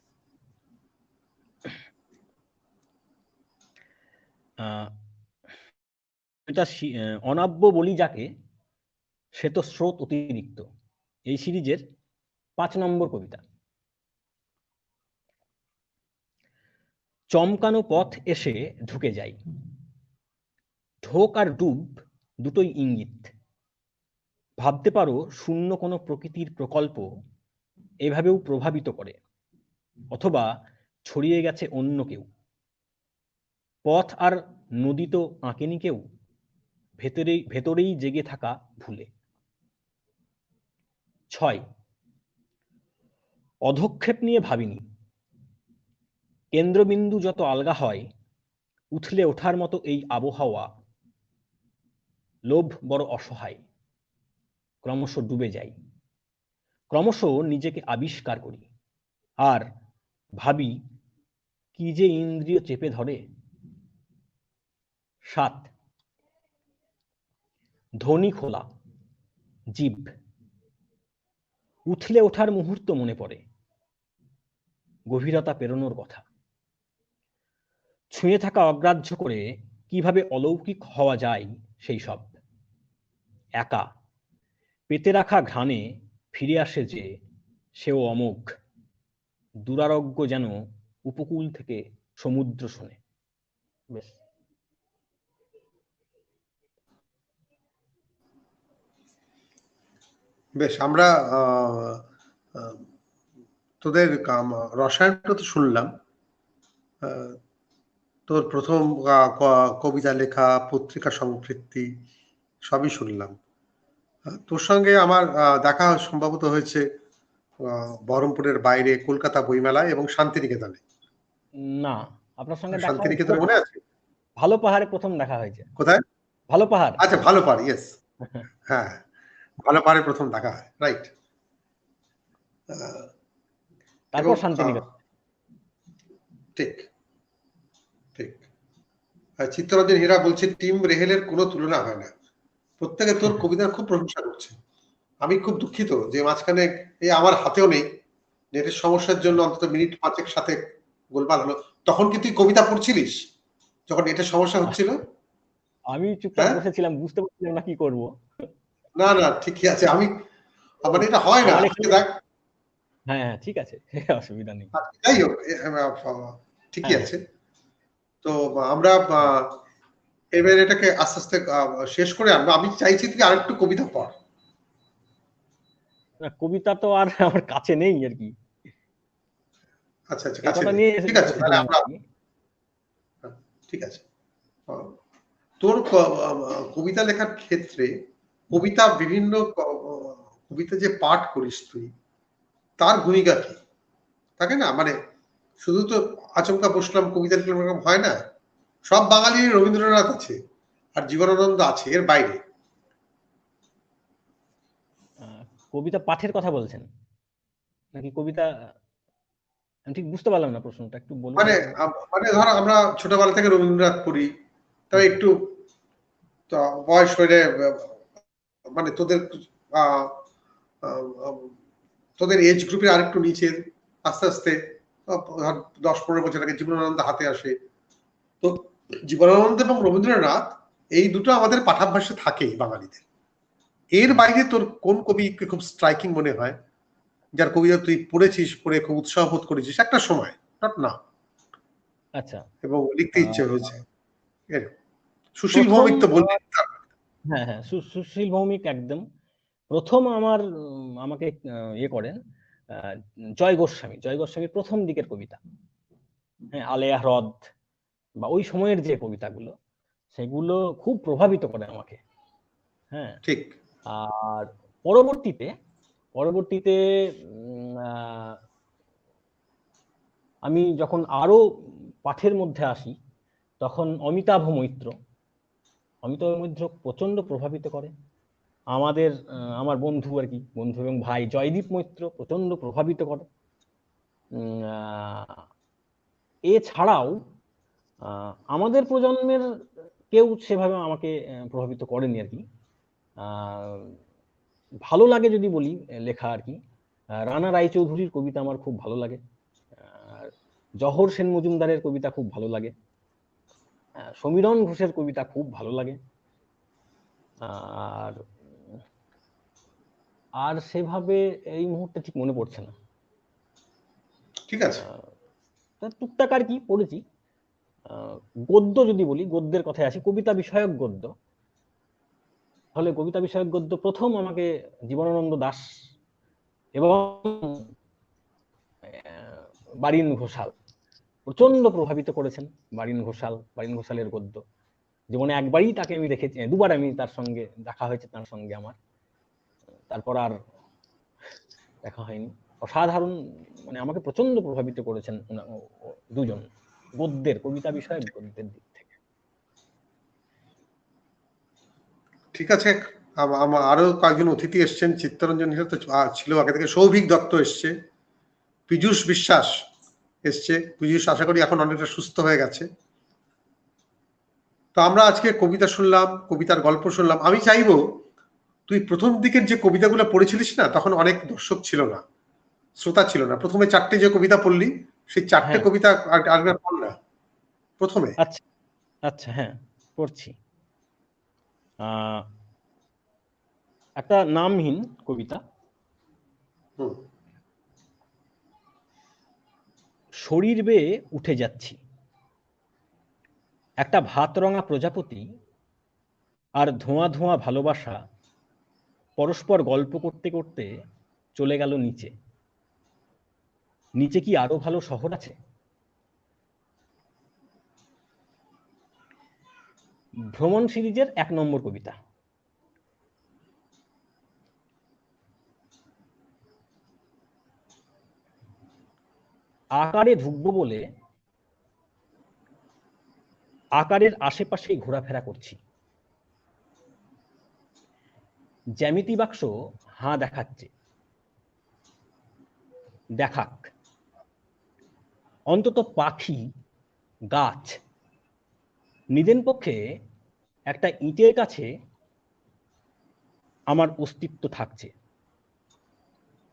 S2: এটা অনাব্য বলি যাকে, সে তো স্রোত অতিরিক্ত, এই সিরিজের 5 নম্বর কবিতা। চমকানো পথ এসে ঢুকে যাই, ঢোক আর ডুব দুটোই ইঙ্গিত। ভাবতে পারো শূন্য কোনো প্রকৃতির প্রকল্প এভাবেও প্রভাবিত করে, অথবা ছড়িয়ে গেছে অন্য কেউ। পথ আর নদী তো আঁকেনি কেউ, ভেতরেই জেগে থাকা ভুলে। 6, অধক্ষেপ নিয়ে ভাবিনি, কেন্দ্রবিন্দু যত আলগা হয়, উথলে ওঠার মতো এই আবহাওয়া। লোভ বড় অসহায়, ক্রমশ ডুবে যাই, ক্রমশ নিজেকে আবিষ্কার করি, আর ভাবি কি যে ইন্দ্রিয় চেপে ধরে। 7, ধ্বনি খোলা, জিভ উথলে ওঠার মুহূর্ত মনে পড়ে, গভীরতা পেরোনোর কথা। ছুঁয়ে থাকা অগ্রাহ্য করে কিভাবে অলৌকিক হওয়া যায় সেই সব। একা পেতে রাখা ঘ্রাণে ফিরে আসে যে, সেও অমোঘ, দুরারোগ্য যেন উপকূল থেকে সমুদ্র শোনে। বেশ।
S1: বেশ, আমরা তোদের রসায়নটা তো শুনলাম, তোর প্রথম কবিতা লেখা, পত্রিকা সম্পৃক্তি সবই শুনলাম। তোর সঙ্গে আমার দেখা সম্ভবত হয়েছে বহরমপুরের বাইরে কলকাতা বইমেলায় এবং শান্তিনিকেতনে।
S2: না, আপনার সঙ্গে দেখা
S1: শান্তিনিকেতন মনে আছে?
S2: ভালো পাহাড়ে প্রথম দেখা হয়েছে।
S1: কোথায়?
S2: ভালো পাহাড়।
S1: আচ্ছা, ভালো পাহাড়, ইয়েস। হ্যাঁ, ভালো পাহাড়ে প্রথম দেখা হয়, রাইট।
S2: তারপর শান্তিনিকেতন।
S1: ঠিক ঠিক। চিত্তরঞ্জন হীরা বলছে, টিম রেহেলের কোনো তুলনা হয় না, প্রত্যেকে তোর কবিতার খুব প্রশংসা করছে। আমি খুব দুঃখিত যে মাঝখানে এই আমার হাতেও নেই, নেটের সমস্যার জন্য অন্তত মিনিট 5 সাথে গোলমাল হলো। তখন কি তুই কবিতা পড়ছিলিস যখন নেটের সমস্যা হচ্ছিল?
S2: আমি চুপচাপ বসেছিলাম, বুঝতে পারছিলাম না কি করব।
S1: না না, ঠিকই আছে। আমি মানে এটা হয় না, দেখ।
S2: হ্যাঁ হ্যাঁ, ঠিক আছে, অসুবিধা নেই।
S1: যাই হোক, ঠিকই আছে। তো আমরা এবার এটাকে আস্তে আস্তে শেষ করে আনবো। আমি চাইছি তুই আরেকটু কবিতা পড়।
S2: কবিতা তো আর আমার কাছে নেই আর কি।
S1: আচ্ছা আচ্ছা,
S2: এই
S1: কাছে
S2: কথা
S1: নেই,
S2: নিয়ে
S1: ঠিক আছে, তাহলে আমরা ঠিক আছে। তোর কবিতা লেখার ক্ষেত্রে কবিতা বিভিন্ন কবিতা যে পাঠ করিস তুই, তার ভূমিকা কি থাকে না? মানে শুধু তো আচমকা বসলাম কবিতা লিখলাম হয় না। সব বাঙালির রবীন্দ্রনাথ আছে আর জীবনানন্দ আছে, এর বাইরে।
S2: কবিতা পাঠের কথা বলছেন নাকি কবিতা? আমি ঠিক বুঝতে পারলাম না প্রশ্নটা, একটু বলুন।
S1: মানে মানে ধর আমরা ছোটবেলা থেকে রবীন্দ্রনাথ পড়ি, তবে একটু বয়স হলে মানে তোদের এজ গ্রুপের আরেকটু নিচের, আস্তে আস্তে 10-15 বছর আগে জীবনানন্দ হাতে আসে। তো জীবনানন্দ এবং রবীন্দ্রনাথ এই দুটো আমাদের পাঠাভ্যাসে থাকেই বাঙালিদের। এর বাইরে তোর কোন কবিকে খুব স্ট্রাইকিং মনে হয়, যার কবিতা তুই পড়েছিস, পড়ে খুব উৎসাহ বোধ করেছিস একটা সময়, নট না,
S2: আচ্ছা,
S1: এবং লিখতে ইচ্ছে হয়েছে? সুশীল
S2: প্রথম,
S1: ভৌমিক তো বললি।
S2: হ্যাঁ হ্যাঁ, সুশীল ভৌমিক একদম প্রথম আমাকে ইয়ে করেন জয় গোস্বামী। জয় গোস্বামীর প্রথম দিকের কবিতা, হ্যাঁ, আলেয়া হ্রদ বা ওই সময়ের যে কবিতাগুলো, সেগুলো খুব প্রভাবিত করে আমাকে। হ্যাঁ,
S1: ঠিক।
S2: আর পরবর্তীতে পরবর্তীতে আমি যখন আরো পাঠের মধ্যে আসি, তখন অমিতাভ মৈত্র প্রচন্ড প্রভাবিত করে। আমার বন্ধু আর কি, বন্ধু এবং ভাই জয়দীপ মৈত্র প্রচন্ড প্রভাবিত করে। এছাড়াও আমাদের প্রজন্মের কেউ সেভাবে আমাকে প্রভাবিত করেনি আর কি। ভালো লাগে যদি বলি লেখা আর কি, রানা রায়চৌধুরীর কবিতা আমার খুব ভালো লাগে, জহর সেন মজুমদারের কবিতা খুব ভালো লাগে। সমীরণ ঘোষের কবিতা খুব ভালো লাগে। আর আর সেভাবে এই মুহূর্তে ঠিক মনে পড়ছে না।
S1: ঠিক আছে।
S2: টুকটাক আর কি পড়েছি। গদ্য যদি বলি, গদ্যের কথায় আসি, কবিতা বিষয়ক গদ্য, তাহলে কবিতা বিষয়ক গদ্য প্রথম আমাকে জীবনানন্দ দাশ এবং বারিন ঘোষাল প্রচন্ড প্রভাবিত করেছেন। বারিন ঘোষালের গদ্য জীবনে একবারই তাকে আমি দেখেছি, দুবার আমি তার সঙ্গে দেখা হয়েছে তার সঙ্গে আমার, তারপর আর দেখা হয়নি। অসাধারণ, মানে আমাকে প্রচন্ড প্রভাবিত করেছেন দুজন গদ্যের, কবিতা বিষয়ক গদ্যের দিক থেকে।
S1: ঠিক আছে। আরো কয়েকজন অতিথি এসছেন, চিত্তরঞ্জন তো ছিল আগে থেকে, সৌভিক দত্ত এসছে, পীযূষ বিশ্বাস এসছে। পীযূষ আশা করি এখন অনেকটা সুস্থ হয়ে গেছে। তো আমরা আজকে কবিতা শুনলাম, কবিতার গল্প শুনলাম। আমি চাইবো তুই প্রথম দিকের যে কবিতাগুলো পড়েছিলিস না, তখন অনেক দর্শক ছিল না, শ্রোতা ছিল না। প্রথমে 4টে যে কবিতা পড়লি, সেই 4টে কবিতা আরেকবার পড় না প্রথমে।
S2: আচ্ছা আচ্ছা, হ্যাঁ পড়ছি। একটা নামহীন কবিতা। শরীর বেয়ে উঠে যাচ্ছি, একটা ভাত রঙা প্রজাপতি আর ধোঁয়া ধোঁয়া ভালোবাসা পরস্পর গল্প করতে করতে চলে গেল নিচে। নিচে কি আরো ভালো শহর আছে? ভ্রমণ সিরিজের 1 নম্বর কবিতা। আকারে ঢুকবো বলে আকারের আশেপাশেই ঘোরাফেরা করছি। জ্যামিতি বাক্স হাঁ দেখাচ্ছে, দেখাক। অন্তত পাখি, গাছ, নিদেন পক্ষে একটা ইটের কাছে আমার অস্তিত্ব থাকছে।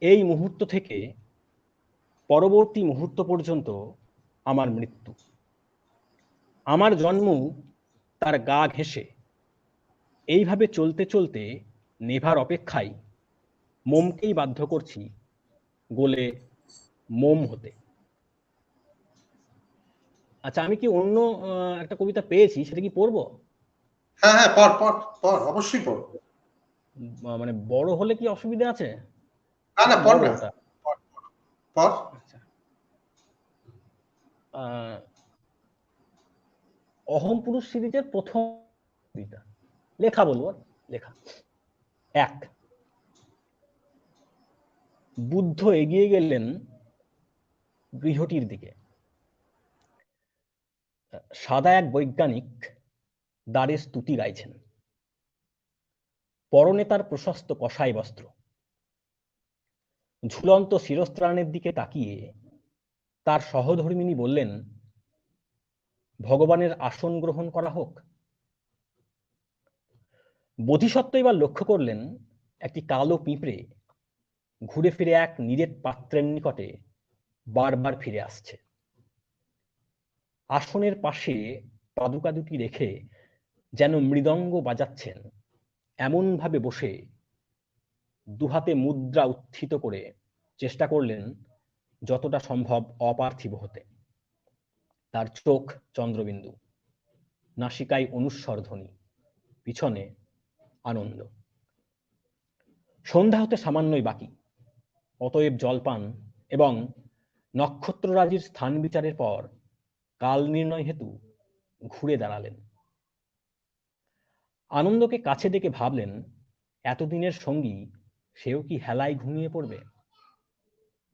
S2: এই মুহূর্ত থেকে পরবর্তী মুহূর্ত পর্যন্ত আমার মৃত্যু। আমার জন্ম তার গা ঘেঁষে এইভাবে চলতে চলতে নেভার অপেক্ষায় মোমকেই বাধ্য করছি গলে মোম হতে। আচ্ছা, আমি কি অন্য একটা কবিতা পেয়েছি, সেটা কি পড়বো?
S1: হ্যাঁ হ্যাঁ, পড় পড় পড়, অবশ্যই পড়।
S2: মানে বড় হলে কি অসুবিধা আছে?
S1: না না, পড়
S2: বড়
S1: না,
S2: ওটা।
S1: পড়।
S2: আচ্ছা, অহম পুরুষ সিরিজের প্রথম কবিতা, লেখা বলবো, লেখা। 1, বুদ্ধ এগিয়ে গেলেন গৃহটির দিকে। সাদা এক বৈজ্ঞানিক দ্বারে স্তুতি গাইছেন। পরনে তার প্রশস্ত কসাই বস্ত্র। ঝুলন্ত শিরস্ত্রাণের দিকে তাকিয়ে তার সহধর্মিণী বললেন, ভগবানের আসন গ্রহণ করা হোক। বোধিসত্ত্ব এবার লক্ষ্য করলেন একটি কালো পিঁপড়ে ঘুরে ফিরে এক নিরেট পাত্রের নিকটে বারবার ফিরে আসছে। আসনের পাশে পাদুকা দুটি রেখে যেন মৃদঙ্গ বাজাচ্ছেন এমন ভাবে বসে দুহাতে মুদ্রা উত্থিত করে চেষ্টা করলেন যতটা সম্ভব অপার্থিব হতে। তার চোখ চন্দ্রবিন্দু, নাসিকায় অনুস্বর ধ্বনি, পিছনে আনন্দ। সন্ধ্যা হতে সামান্যই বাকি। অতএব জলপান এবং নক্ষত্ররাজির স্থান বিচারের পর কাল নির্ণয় হেতু ঘুরে দাঁড়ালেন। আনন্দকে কাছে ডেকে ভাবলেন, এতদিনের সঙ্গী সেও কি হেলায় ঘুমিয়ে পড়বে?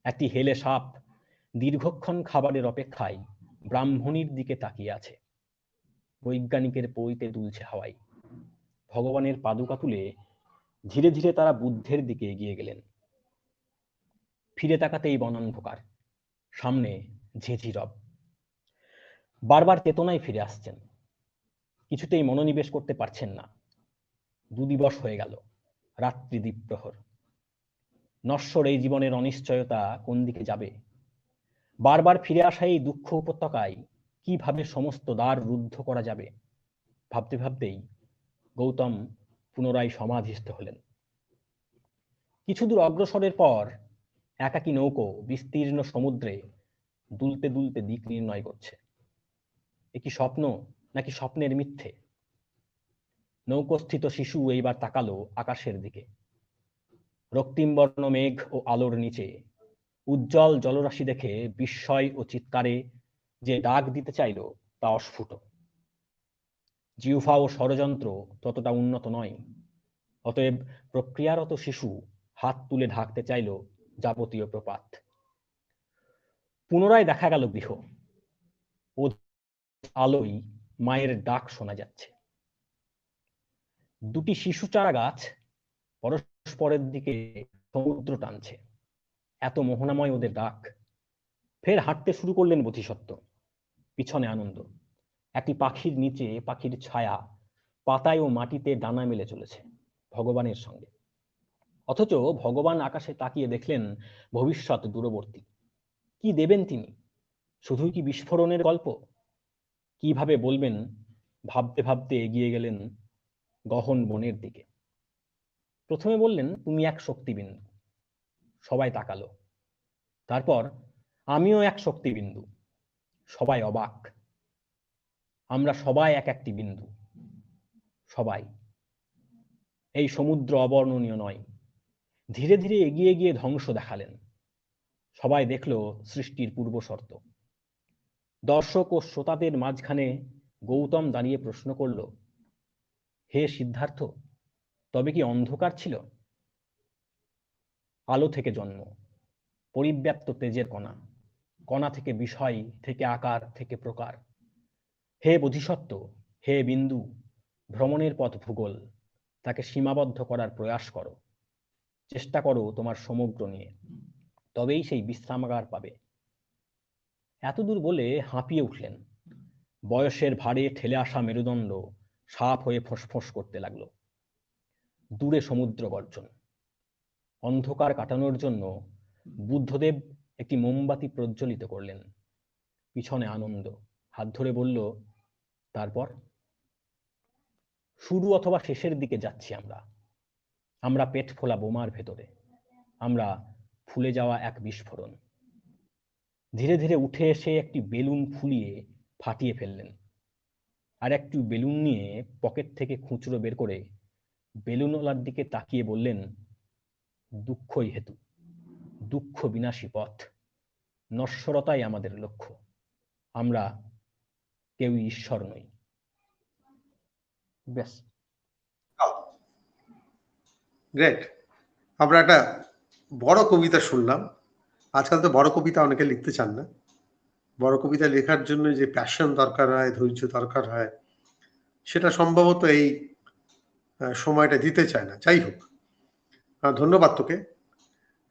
S2: একটি হেলে সাপ দীর্ঘক্ষণ খাবারের অপেক্ষায় ব্রাহ্মণীর দিকে তাকিয়ে আছে। বৈজ্ঞানিকের পৈতে দুলছে হাওয়ায়। ভগবানের পাদুকা তুলে ধীরে ধীরে তারা বুদ্ধের দিকে এগিয়ে গেলেন। ফিরে তাকাতেই বনান্ধকার, সামনে ঝিঝি রব। বারবার চেতনায় ফিরে আসছেন, কিছুতেই মনোনিবেশ করতে পারছেন না। 2 দিবস হয়ে গেল, রাত্রি দ্বীপ্রহর। নশ্বর এই জীবনের অনিশ্চয়তা কোন দিকে যাবে? বারবার ফিরে আসা এই দুঃখ উপত্যকায় কিভাবে সমস্ত দ্বার রুদ্ধ করা যাবে ভাবতে ভাবতেই গৌতম পুনরায় সমাধিস্থ হলেন। কিছু দূর অগ্রসরের পর একাকী নৌকো বিস্তীর্ণ সমুদ্রে দুলতে দুলতে দিক নির্ণয় করছে। এ কি স্বপ্ন নাকি স্বপ্নের মিথ্যে? নৌকোস্থিত শিশু এইবার তাকালো আকাশের দিকে। রক্তিমবর্ণ মেঘ ও আলোর নিচে উজ্জ্বল জলরাশি দেখে বিস্ময় ও চিৎকারে যে ডাক দিতে চাইল তা অস্ফুট। জিহ্বা ও ষড়যন্ত্র ততটা উন্নত নয়, অতএব প্রক্রিয়ারত শিশু হাত তুলে ঢাকতে চাইল যাবতীয় প্রপাত। পুনরায় দেখা গেল গৃহ। ও আলোয় মায়ের ডাক শোনা যাচ্ছে। দুটি শিশু চারা গাছ পরস্পরের দিকে সমুদ্র টানছে, এত মোহনাময় ওদের ডাক। ফের হাঁটতে শুরু করলেন বোধিসত্ত্ব, পিছনে আনন্দ। একটি পাখির নিচে পাখির ছায়া পাতায় ও মাটিতে ডানা মেলে চলেছে ভগবানের সঙ্গে। অথচ ভগবান আকাশে তাকিয়ে দেখলেন ভবিষ্যৎ দূরবর্তী। কি দেবেন তিনি? শুধুই কি বিস্ফোরণের গল্প? কিভাবে বলবেন? ভাবতে ভাবতে এগিয়ে গেলেন গহন বনের দিকে। প্রথমে বললেন, তুমি এক শক্তিবিন্দু। সবাই তাকালো। তারপর, আমিও এক শক্তিবিন্দু। সবাই অবাক। আমরা সবাই এক একটি বিন্দু। সবাই। এই সমুদ্র অবর্ণনীয় নয়। ধীরে ধীরে এগিয়ে গিয়ে ধ্বংস দেখালেন। সবাই দেখল সৃষ্টির পূর্বশর্ত। দর্শক ও শ্রোতাদের মাঝখানে গৌতম দাঁড়িয়ে প্রশ্ন করল, হে সিদ্ধার্থ, তবে কি অন্ধকার ছিল? আলো থেকে জন্ম, পরিব্যাপ্ত তেজের কণা, কণা থেকে বিষয়, থেকে আকার, থেকে প্রকার। হে বোধিসত্ত্ব, হে বিন্দু, ভ্রমণের পথ ভূগোল, তাকে সীমাবদ্ধ করার প্রয়াস করো। চেষ্টা করো তোমার সমগ্র নিয়ে, তবেই সেই বিশ্রামাগার পাবে। এতদূর বলে হাঁপিয়ে উঠলেন। বয়সের ভারে ঠেলে আসা মেরুদণ্ড সাপ হয়ে ফোঁস করতে লাগলো। দূরে সমুদ্র গর্জন। অন্ধকার কাটানোর জন্য বুদ্ধদেব একটি মোমবাতি প্রজ্বলিত করলেন। পিছনে আনন্দ হাত ধরে বলল, তারপর? শুরু অথবা শেষের দিকে যাচ্ছি আমরা। আমরা পেট ফোলা বোমার ভেতরে। আমরা ফুলে যাওয়া এক বিস্ফোরণ। ধীরে ধীরে উঠে এসে একটি বেলুন ফুলিয়ে ফাটিয়ে ফেললেন। আর একটু বেলুন নিয়ে পকেট থেকে খুচরো বের করে বেলুনওয়ালার দিকে তাকিয়ে বললেন, দুঃখই হেতু, দুঃখ বিনাশী পথ, নশ্বরতাই আমাদের লক্ষ্য। আমরা কেউই ঈশ্বর নই। ব্যাস।
S1: গ্রেট। আমরা একটা বড় কবিতা শুনলাম। আজকাল তো বড় কবিতা অনেকে লিখতে চান না। বড় কবিতা লেখার জন্য যে প্যাশন দরকার হয়, ধৈর্য দরকার হয়, সেটা সম্ভবত এই সময়টা দিতে চায় না। যাই হোক, ধন্যবাদ তোকে।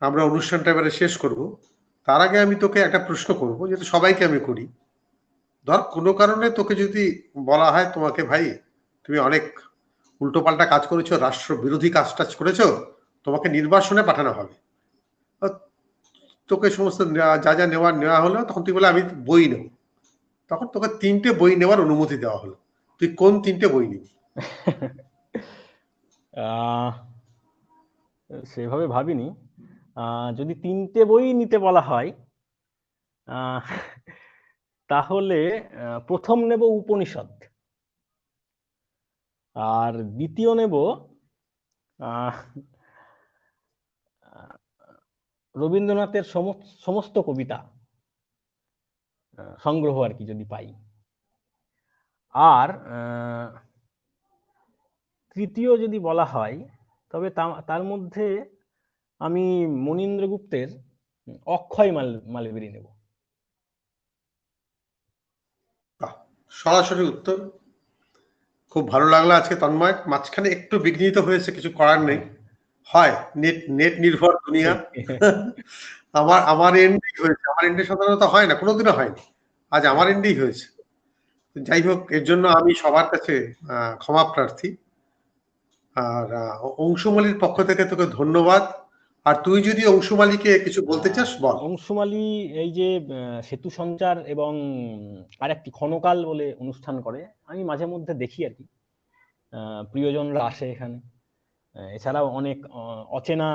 S1: আমরা অনুষ্ঠানটা এবারে শেষ করব। তার আগে আমি তোকে একটা প্রশ্ন করব, যেটা সবাইকে আমি করি। ধর কোনো কারণে তোকে যদি বলা হয়, তোমাকে ভাই তুমি অনেক উল্টোপাল্টা কাজ করেছো, রাষ্ট্র বিরোধী কাজ টাজ করেছো, তোমাকে নির্বাসনে পাঠানো হবে। তোকে সমস্ত যা যা নেওয়া হলো, তখন তুই বলে আমি বই নেব। তখন তোকে 3টে বই নেওয়ার অনুমতি দেওয়া হলো। তুই কোন 3টে বই নিবি?
S2: সেভাবে ভাবিনি। যদি 3টে বই নিতে বলা হয়, তাহলে প্রথম নেব উপনিষদ, আর দ্বিতীয় নেব রবীন্দ্রনাথের সমস্ত কবিতা সংগ্রহ আর কি, যদি পাই। আর তৃতীয় যদি বলা হয়, তবে তার মধ্যে আমি মনীন্দ্র গুপ্তের অক্ষয় মালবেরী নেব।
S1: সরাসরি উত্তর। খুব ভালো লাগলো আজকে তন্ময়। মাঝখানে একটু বিঘ্নিত হয়েছে, কিছু করার নেই। হয় নেট নির্ভর দুনিয়া। আমার এন্ডই হয়েছে। আমার এন্ডে সাধারণত হয় না, কোনোদিনও হয়নি। আজ আমার এন্ডেই হয়েছে। যাই হোক, এর জন্য আমি সবার কাছে ক্ষমা প্রার্থী। আর অংশুমালির পক্ষ থেকে তোকে ধন্যবাদ। আর তুই যদি অংশুমালীকে কিছু বলতে চাস বল।
S2: অংশুমালী এই যে সেতু সঞ্চার এবং আরেকটি ক্ষণকাল বলে অনুষ্ঠান করে, আমি মাঝে মধ্যে দেখি আর কি। প্রিয়জনরা আসে এখানে। এছাড়াও অনেক অচেনা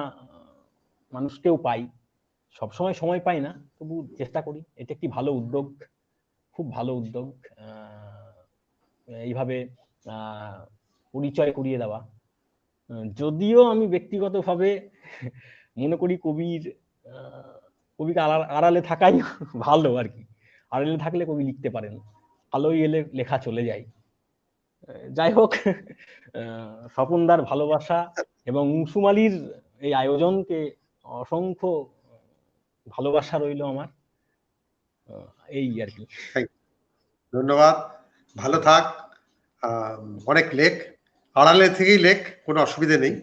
S2: মানুষকেও পাই। সবসময় সময় পাই না, তবু চেষ্টা করি। এটা একটি ভালো উদ্যোগ, খুব ভালো উদ্যোগ। এইভাবে পরিচয় করিয়ে দেওয়া। যদিও আমি ব্যক্তিগতভাবে মনে করি কবিকে আড়ালে থাকাই ভালো আর কি। আড়ালে থাকলে কবি লিখতে পারেন, আলোয় এলে লেখা চলে যায়। যাই হোক, স্বপনদার ভালোবাসা এবং অংশুমালীর এই আয়োজনকে অসংখ্য ভালোবাসা রইল আমার। এই আর কি।
S1: ধন্যবাদ, ভালো থাক, অনেক লেখ, আড়ালে থেকেই লেখ, কোনো অসুবিধে নেই।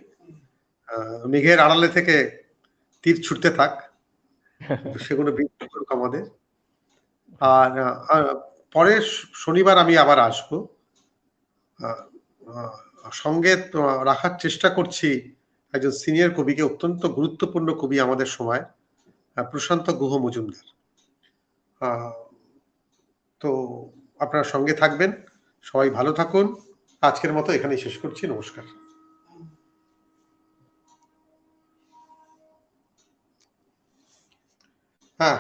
S1: মেঘের আড়ালে থেকে তীর ছুটতে থাক, সেগুলো বিক্রি করুক আমাদের। আর পরের শনিবার আমি আবার আসবো। সঙ্গে রাখার চেষ্টা করছি একজন সিনিয়র কবিকে, অত্যন্ত গুরুত্বপূর্ণ কবি আমাদের সময়, প্রশান্ত গুহ মজুমদার। তো আপনারা সঙ্গে থাকবেন, সবাই ভালো থাকুন। আজকের মতো এখানেই শেষ করছি, নমস্কার। হ্যাঁ।